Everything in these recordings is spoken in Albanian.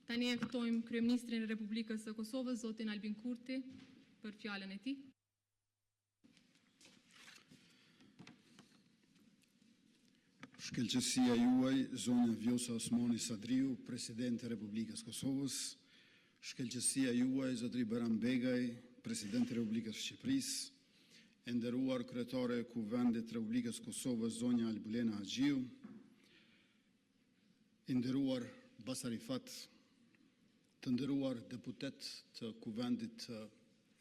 Tani e ftojmë Kryeministrin e Republikës së Kosovës, zotin Albin Kurti, për fjalën e tij. Shkëlqësia juaj, zonja Vjosa Osmani Sadriu, Presidenti e Republikës Kosovës, shkëlqësia juaj, zotri Beram Begaj, Presidenti e Republikës Shqipërisë, e nderuar kryetare e Kuvendit të Republikës Kosovës, zonja Albulena Haxhiu, i nderuar Basarifat, të nderuar deputet të Kuvendit të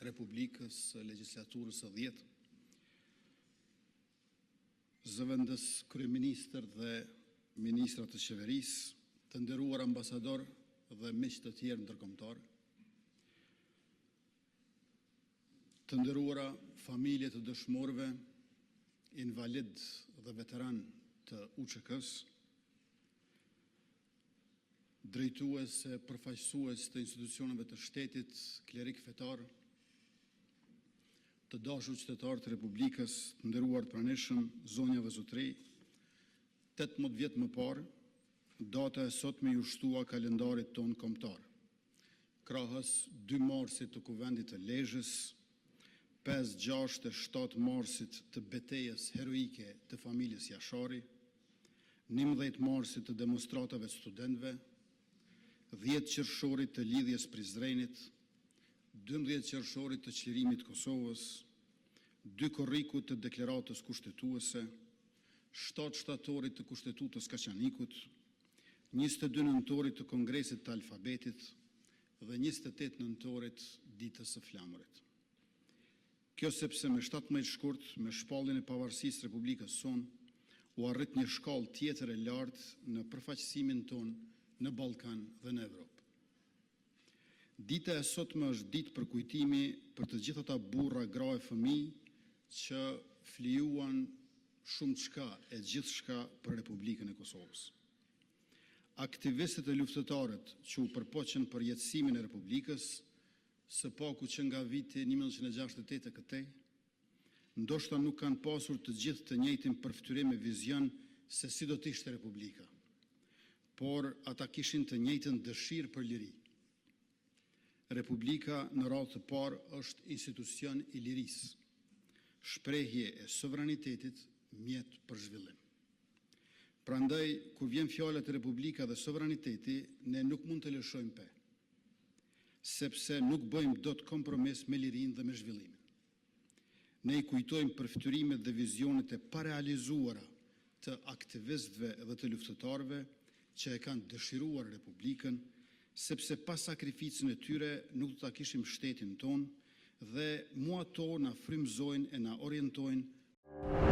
Republikës Legjislaturës së 10, zëvendës kryeministër dhe ministrat të qeverisë, të nderuar ambasador dhe miq të tjerë ndërkombëtar, të nderuara familje të dëshmorëve, invalid dhe veteran të UÇK-s, drejtues e përfaqësues të institucioneve të shtetit, klerik fetar, të dashur qytetarë të Republikës, të nderuar të pranishëm, zonja dhe zotëri, 18 vjet më parë, data e sotme ju shtua kalendarit tonë kombëtar. Krahas 2 marsit të Kuvendit të Lezhës, 5, 6 e 7 marsit të betejës heroike të familjes Jashari, 11 marsit të demonstratave të studentëve, 10 qershorit të lidhjes Prizrenit, 12 qershorit të çlirimit të Kosovës, 2 korrikut të deklaratës kushtetuese, 7 shtatorit të Kushtetutës Kaçanikut, 22 nëntorit të Kongresit të Alfabetit dhe 28 nëntorit ditës së flamurit. Kjo sepse me 17 shkurt, me shpalljen e pavarësisë së Republikës sonë, u arrit një shkallë tjetër e lartë në përfaqësimin tonë në Ballkan dhe në Evropë. Dita e sotme është ditë për kujtimi për të gjithë ata burra, gra e fëmijë që flijuan shumë çka e gjithçka për Republikën e Kosovës. Aktivistët e luftëtarët që u përpoqën për jetësimin e Republikës, së paku që nga viti 1968 e këtej, ndoshta nuk kanë pasur të gjithë të njëjtin përftyrim e vizion se si do të ishte Republika, por ata kishin të njëjtën dëshirë për liri. Republika në radhë të parë është institucion i lirisë, shprehje e sovranitetit, mjet për zhvillim. Prandaj, kur vjen fjala te Republika dhe sovraniteti, ne nuk mund të lëshojmë pe, sepse nuk bëjmë dot kompromis me lirinë dhe me zhvillimin. Ne i kujtojmë përftyrimet dhe vizionet e parealizuara të aktivistëve dhe të luftëtarëve që e kanë dëshiruar Republikën, sepse pas sakrificën e tyre nuk do ta kishim shtetin tonë dhe mua to na frymëzojnë e na orientojnë